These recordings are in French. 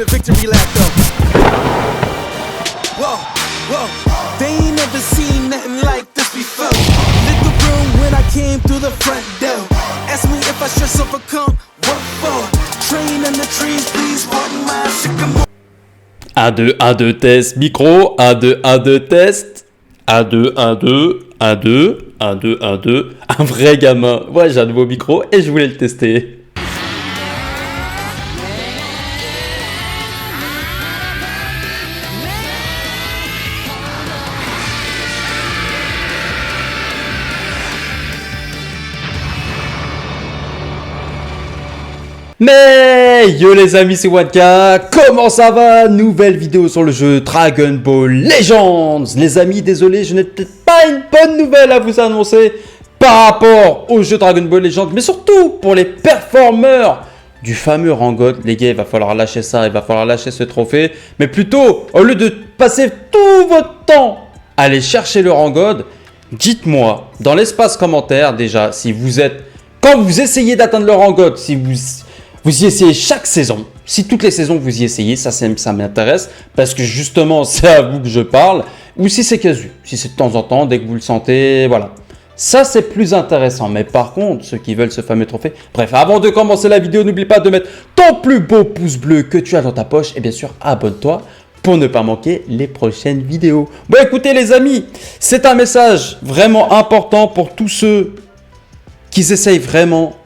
the victory lap though. Whoa, whoa, they ain't never seen nothing like this before. Lit the room when I came through the front door. Ask me if I should overcome, what for? Train in the trees, please pardon my sycamore. 1, 2, 1, 2, test, micro, 1, 2, 1, 2, test, 1, 2, 1, 2, 1, 2, 1, 2, 1, 2, un vrai gamin. Ouais, j'ai un nouveau micro et je voulais le tester. Mais yo les amis, c'est Wanka, comment ça va? Nouvelle vidéo sur le jeu Dragon Ball Legends. Les amis, désolé, je n'ai peut-être pas une bonne nouvelle à vous annoncer par rapport au jeu Dragon Ball Legends, mais surtout pour les performeurs du fameux Rangot. Les gars, il va falloir lâcher ça, il va falloir lâcher ce trophée, mais plutôt, au lieu de passer tout votre temps à aller chercher le Rangot, dites-moi dans l'espace commentaire déjà si vous êtes, quand vous essayez d'atteindre le Rangot, si vous y essayez chaque saison, si toutes les saisons vous y essayez, ça m'intéresse, parce que justement c'est à vous que je parle, ou si c'est casu, si c'est de temps en temps, dès que vous le sentez, voilà. Ça c'est plus intéressant, mais par contre, ceux qui veulent ce fameux trophée, bref, avant de commencer la vidéo, n'oublie pas de mettre ton plus beau pouce bleu que tu as dans ta poche, et bien sûr, abonne-toi pour ne pas manquer les prochaines vidéos. Bon écoutez les amis, c'est un message vraiment important pour tous ceux qui essayent vraiment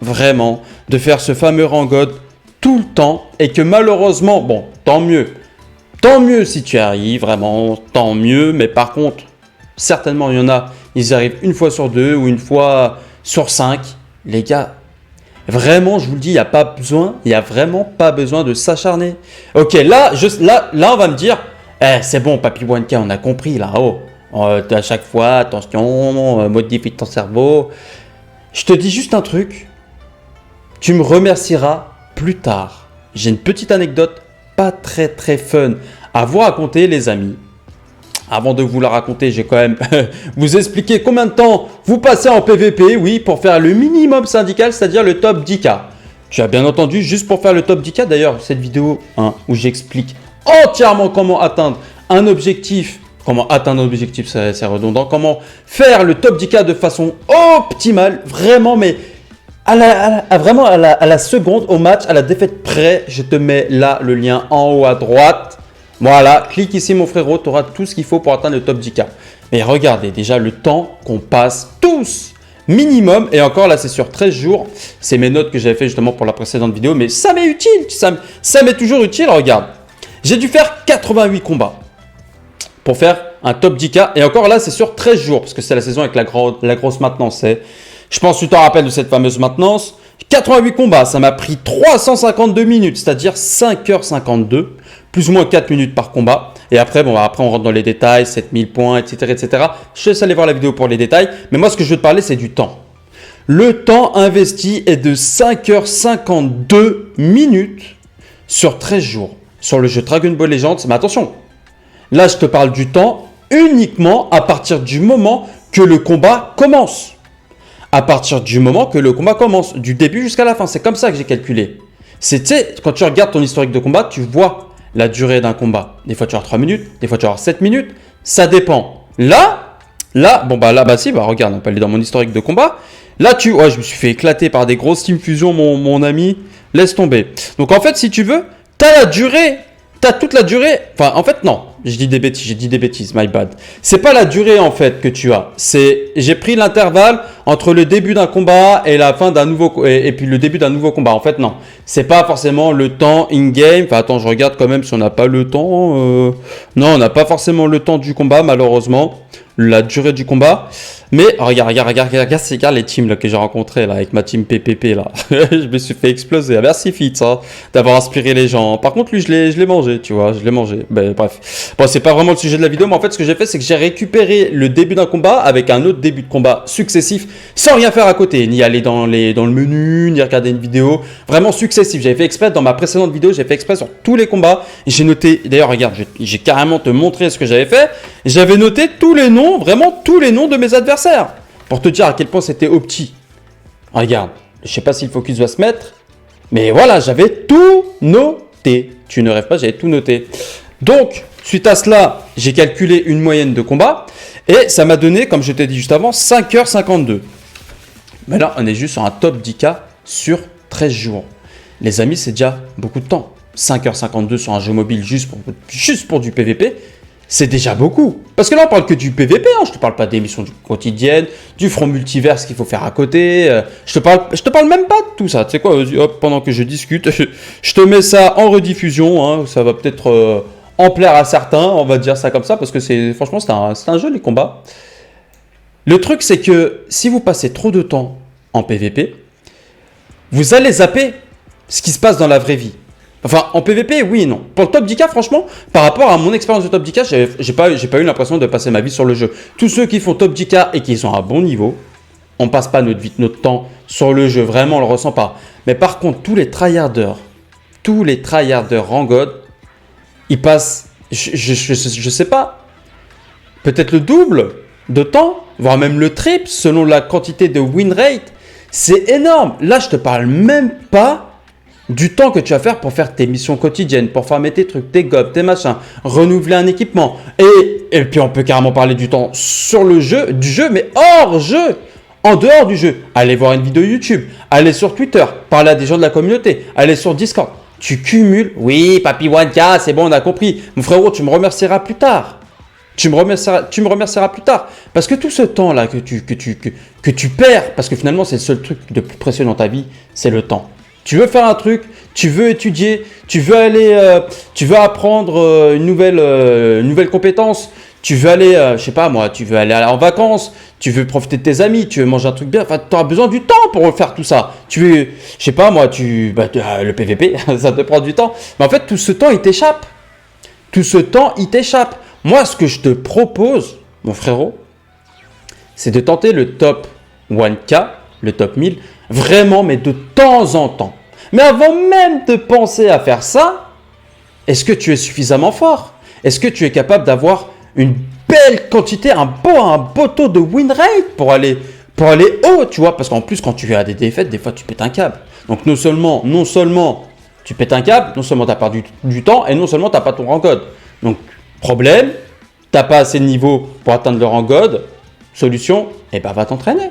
de faire ce fameux Rangot tout le temps et que malheureusement, bon, tant mieux si tu y arrives, vraiment, tant mieux, mais par contre, certainement il y en a, ils y arrivent une fois sur 2 ou une fois sur 5, les gars, vraiment, je vous le dis, il n'y a vraiment pas besoin de s'acharner. Ok, là, on va me dire, c'est bon, Papy Wanka, on a compris, là, à chaque fois, attention, modifie ton cerveau. Je te dis juste un truc, tu me remercieras plus tard. J'ai une petite anecdote pas très fun à vous raconter les amis. Avant de vous la raconter, j'ai quand même vous expliquer combien de temps vous passez en PVP, oui, pour faire le minimum syndical, c'est-à-dire le top 10K. Tu as bien entendu, juste pour faire le top 10K, d'ailleurs, cette vidéo où j'explique entièrement comment atteindre un objectif. Comment atteindre un objectif, c'est redondant. Comment faire le top 10K de façon optimale, vraiment, mais à la seconde, au match, à la défaite près. Je te mets là le lien en haut à droite. Voilà, clique ici mon frérot, tu auras tout ce qu'il faut pour atteindre le top 10K. Mais regardez déjà le temps qu'on passe tous, minimum. Et encore là, c'est sur 13 jours. C'est mes notes que j'avais fait justement pour la précédente vidéo. Mais ça m'est utile, ça m'est toujours utile. Regarde, j'ai dû faire 88 combats pour faire un top 10K. Et encore là, c'est sur 13 jours, parce que c'est la saison avec la grosse maintenance. Je pense que tu t'en rappelles de cette fameuse maintenance. 88 combats, ça m'a pris 352 minutes, c'est-à-dire 5h52, plus ou moins 4 minutes par combat. Et après, après on rentre dans les détails, 7000 points, etc., etc. Je te laisse aller voir la vidéo pour les détails. Mais moi, ce que je veux te parler, c'est du temps. Le temps investi est de 5h52 minutes sur 13 jours sur le jeu Dragon Ball Legends. Mais attention, là, je te parle du temps uniquement à partir du moment que le combat commence. À partir du moment que le combat commence, du début jusqu'à la fin. C'est comme ça que j'ai calculé. Quand tu regardes ton historique de combat, tu vois la durée d'un combat. Des fois, tu vas avoir 3 minutes, des fois, tu vas avoir 7 minutes. Ça dépend. Là, regarde, on peut aller dans mon historique de combat. Là, je me suis fait éclater par des grosses Team Fusion, mon ami. Laisse tomber. Donc, en fait, si tu veux, tu as toute la durée. Enfin, en fait, non. J'ai dit des bêtises, my bad. C'est pas la durée en fait que tu as. J'ai pris l'intervalle entre le début d'un combat et la fin d'un nouveau et puis le début d'un nouveau combat. En fait, non. C'est pas forcément le temps in-game. Enfin, attends, je regarde quand même si on n'a pas le temps. Non, on n'a pas forcément le temps du combat, malheureusement. La durée du combat. Mais regarde les teams là, que j'ai rencontrés là, avec ma team PPP là. Je me suis fait exploser. Merci Fitz d'avoir inspiré les gens. Par contre, lui, je l'ai mangé, tu vois. Je l'ai mangé. Ben, bref. Bon, c'est pas vraiment le sujet de la vidéo, mais en fait, ce que j'ai fait, c'est que j'ai récupéré le début d'un combat avec un autre début de combat successif, sans rien faire à côté, ni aller dans le menu, ni regarder une vidéo. Vraiment successif. J'avais fait exprès dans ma précédente vidéo, j'ai fait exprès sur tous les combats. J'ai noté, d'ailleurs, regarde, j'ai carrément te montré ce que j'avais fait. J'avais noté tous les noms, vraiment tous les noms de mes adversaires. Pour te dire à quel point c'était opti. Regarde, je sais pas si le focus va se mettre, mais voilà, j'avais tout noté. Tu ne rêves pas, j'avais tout noté. Donc, suite à cela, j'ai calculé une moyenne de combat et ça m'a donné, comme je t'ai dit juste avant, 5h52. Mais là, on est juste sur un top 10K sur 13 jours. Les amis, c'est déjà beaucoup de temps. 5h52 sur un jeu mobile juste pour du PVP, c'est déjà beaucoup. Parce que là, on parle que du PVP, hein. Je te parle pas des missions quotidiennes, du front multiverse qu'il faut faire à côté. Je te parle même pas de tout ça. Tu sais quoi, hop, pendant que je discute, je te mets ça en rediffusion. Hein. Ça va peut-être en plaire à certains, on va dire ça comme ça, parce que franchement, c'est un jeu, les combats. Le truc, c'est que si vous passez trop de temps en PVP, vous allez zapper ce qui se passe dans la vraie vie. Enfin, en PVP, oui et non. Pour le top 10K, franchement, par rapport à mon expérience de top 10K, j'ai pas eu l'impression de passer ma vie sur le jeu. Tous ceux qui font top 10K et qui sont à bon niveau, on passe pas notre temps sur le jeu. Vraiment, on le ressent pas. Mais par contre, tous les tryharders rang God, ils passent, je sais pas, peut-être le double de temps, voire même le triple, selon la quantité de win rate. C'est énorme. Là, je te parle même pas du temps que tu vas faire pour faire tes missions quotidiennes, pour farmer tes trucs, tes gobs, tes machins, renouveler un équipement. Et puis, on peut carrément parler du temps sur le jeu, du jeu, mais hors jeu, en dehors du jeu. Aller voir une vidéo YouTube, aller sur Twitter, parler à des gens de la communauté, aller sur Discord. Tu cumules. Oui, Papy 1K, c'est bon, on a compris. Mon frérot, tu me remercieras plus tard. Tu me remercieras plus tard. Parce que tout ce temps-là que tu perds, parce que finalement, c'est le seul truc de plus précieux dans ta vie, c'est le temps. Tu veux faire un truc, tu veux étudier, tu veux apprendre une nouvelle compétence, tu veux aller, je sais pas moi, tu veux aller en vacances, tu veux profiter de tes amis, tu veux manger un truc bien, enfin, tu auras besoin du temps pour faire tout ça. Tu veux, je sais pas moi, le PVP, ça te prend du temps. Mais en fait, tout ce temps, il t'échappe. Moi, ce que je te propose, mon frérot, c'est de tenter le top 1K, le top 1000, vraiment, mais de temps en temps. Mais avant même de penser à faire ça, est-ce que tu es suffisamment fort? Est-ce que tu es capable d'avoir une belle quantité, un beau taux de win rate pour aller haut, tu vois? Parce qu'en plus, quand tu as des défaites, des fois, tu pètes un câble. Donc, non seulement tu pètes un câble, non seulement tu as perdu du temps, et non seulement tu n'as pas ton rang God. Donc, problème, tu n'as pas assez de niveau pour atteindre le rang God. Solution, va t'entraîner.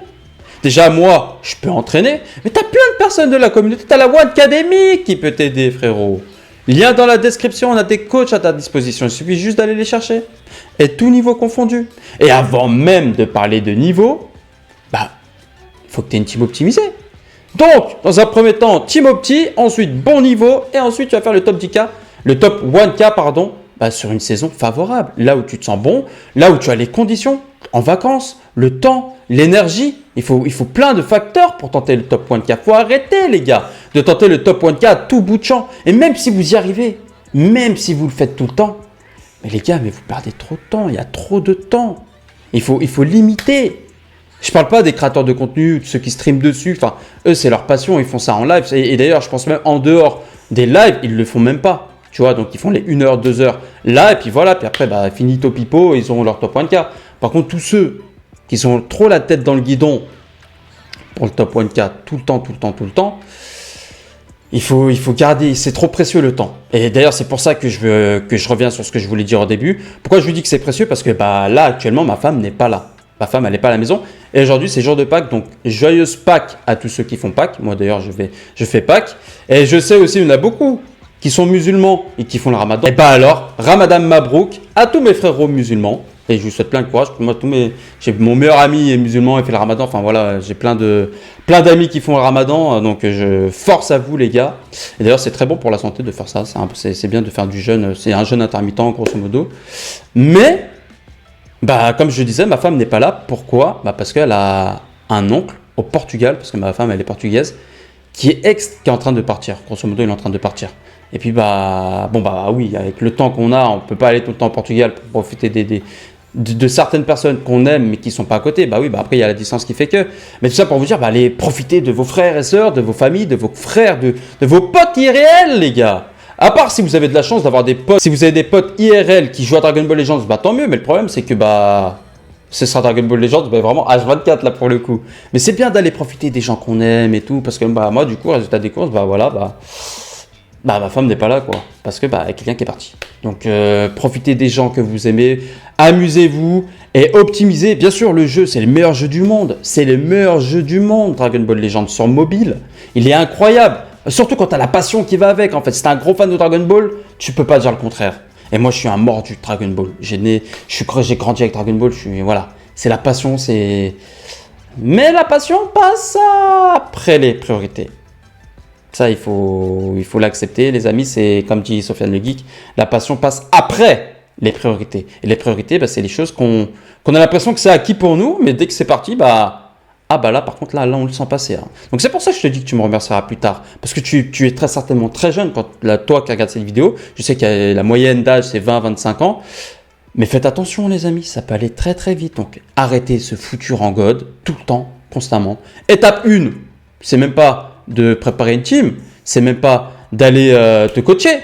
Déjà, moi, je peux entraîner, mais tu as plein de personnes de la communauté. Tu as la One Academy qui peut t'aider, frérot. Lien dans la description, on a des coachs à ta disposition. Il suffit juste d'aller les chercher. Et tout niveau confondu. Et avant même de parler de niveau, il faut que tu aies une team optimisée. Donc, dans un premier temps, team opti, ensuite bon niveau, et ensuite tu vas faire le top 10K, le top 1K, pardon, sur une saison favorable. Là où tu te sens bon, là où tu as les conditions, en vacances, le temps, l'énergie. Il faut plein de facteurs pour tenter le top 1K. Il faut arrêter, les gars, de tenter le top 1K à tout bout de champ. Et même si vous y arrivez, même si vous le faites tout le temps, mais les gars, vous perdez trop de temps. Il y a trop de temps. Il faut limiter. Je ne parle pas des créateurs de contenu, ceux qui streament dessus. Enfin, eux, c'est leur passion. Ils font ça en live. Et d'ailleurs, je pense même en dehors des lives, ils ne le font même pas. Tu vois, donc ils font les 1 heure, 2 heures là. Et puis voilà. Puis après, finito pipo, ils ont leur top 1K. Par contre, tous ceux qui sont trop la tête dans le guidon pour le top 1K tout le temps, il faut garder, c'est trop précieux le temps. Et d'ailleurs, c'est pour ça que je reviens sur ce que je voulais dire au début. Pourquoi je vous dis que c'est précieux? Parce que là, actuellement, ma femme n'est pas là. Ma femme, elle n'est pas à la maison. Et aujourd'hui, c'est jour de Pâques. Donc, joyeuse Pâques à tous ceux qui font Pâques. Moi, d'ailleurs, je fais Pâques. Et je sais aussi, il y en a beaucoup qui sont musulmans et qui font le ramadan. Et alors, Ramadan Mabrouk à tous mes frérots musulmans. Et je vous souhaite plein de courage. Moi, j'ai mon meilleur ami est musulman et fait le ramadan. Enfin voilà, j'ai plein d'amis qui font le ramadan. Donc je force à vous, les gars. Et d'ailleurs, c'est très bon pour la santé de faire ça. C'est bien de faire du jeûne. C'est un jeûne intermittent, grosso modo. Mais, comme je disais, ma femme n'est pas là. Pourquoi? Parce qu'elle a un oncle au Portugal, parce que ma femme, elle est portugaise, qui est en train de partir. Grosso modo, il est en train de partir. Et puis, oui, avec le temps qu'on a, on ne peut pas aller tout le temps au Portugal pour profiter de certaines personnes qu'on aime mais qui ne sont pas à côté. Après, il y a la distance qui fait que. Mais tout ça pour vous dire, allez profiter de vos frères et sœurs, de vos familles, de vos frères, de vos potes IRL, les gars. À part si vous avez de la chance d'avoir des potes. Si vous avez des potes IRL qui jouent à Dragon Ball Legends, tant mieux. Mais le problème, c'est que ce sera Dragon Ball Legends, vraiment H24 là pour le coup. Mais c'est bien d'aller profiter des gens qu'on aime et tout. Parce que moi, du coup, résultat des courses, bah ma femme n'est pas là quoi, parce que bah il y a quelqu'un qui est parti. Donc profitez des gens que vous aimez, amusez-vous et optimisez. Bien sûr le jeu c'est le meilleur jeu du monde, c'est le meilleur jeu du monde Dragon Ball Legends sur mobile. Il est incroyable, surtout quand tu as la passion qui va avec en fait. Si tu es un gros fan de Dragon Ball, tu peux pas dire le contraire. Et moi je suis un mordu de Dragon Ball. J'ai grandi avec Dragon Ball, voilà, c'est la passion, c'est. Mais la passion passe après les priorités. Ça, il faut l'accepter, les amis. C'est comme dit Sofiane le Geek, la passion passe après les priorités. Et les priorités, bah, c'est les choses qu'on a l'impression que c'est acquis pour nous, mais dès que c'est parti, bah là, par contre, là, on le sent passer. Hein. Donc c'est pour ça que je te dis que tu me remercieras plus tard, parce que tu es très certainement très jeune quand toi qui regardes cette vidéo. Je sais que la moyenne d'âge c'est 20-25 ans. Mais faites attention les amis, ça peut aller très très vite. Donc arrêtez ce foutu rangode tout le temps, constamment. Étape 1, c'est même pas de préparer une team, c'est même pas d'aller te coacher.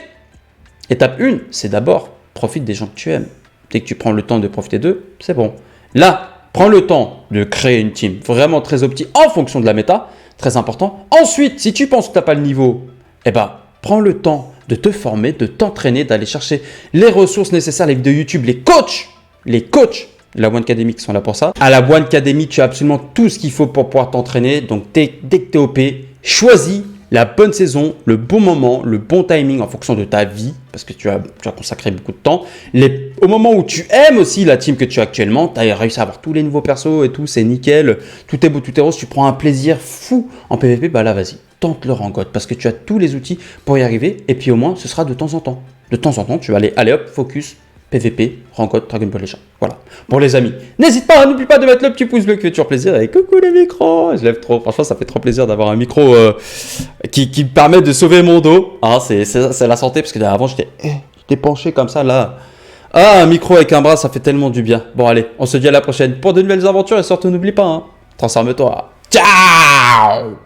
Étape 1, c'est d'abord profite des gens que tu aimes. Dès que tu prends le temps de profiter d'eux, c'est bon. Là, prends le temps de créer une team vraiment très opti en fonction de la méta, très important. Ensuite, si tu penses que tu n'as pas le niveau, eh ben, prends le temps de te former, de t'entraîner, d'aller chercher les ressources nécessaires, les vidéos YouTube, les coachs de la One Academy qui sont là pour ça. À la One Academy, tu as absolument tout ce qu'il faut pour pouvoir t'entraîner. Donc, dès que tu es OP, choisis la bonne saison, le bon moment, le bon timing en fonction de ta vie, parce que tu as consacré beaucoup de temps. Au moment où tu aimes aussi la team que tu as actuellement, tu as réussi à avoir tous les nouveaux persos et tout, c'est nickel, tout est beau, tout est rose, tu prends un plaisir fou en PvP, bah là vas-y, tente le rangot, parce que tu as tous les outils pour y arriver, et puis au moins ce sera de temps en temps. De temps en temps, tu vas allez hop, focus, PVP, Rangot, Dragon Ball Legends. Voilà. Pour les amis, n'hésite pas, n'oublie pas de mettre le petit pouce bleu qui fait toujours plaisir. Et coucou les micros, je lève trop. Franchement, ça fait trop plaisir d'avoir un micro qui me permet de sauver mon dos. Hein, c'est la santé, parce que avant, j'étais penché comme ça, là. Ah, un micro avec un bras, ça fait tellement du bien. Bon, allez, on se dit à la prochaine pour de nouvelles aventures. Et surtout, n'oublie pas, hein, transforme-toi. Ciao!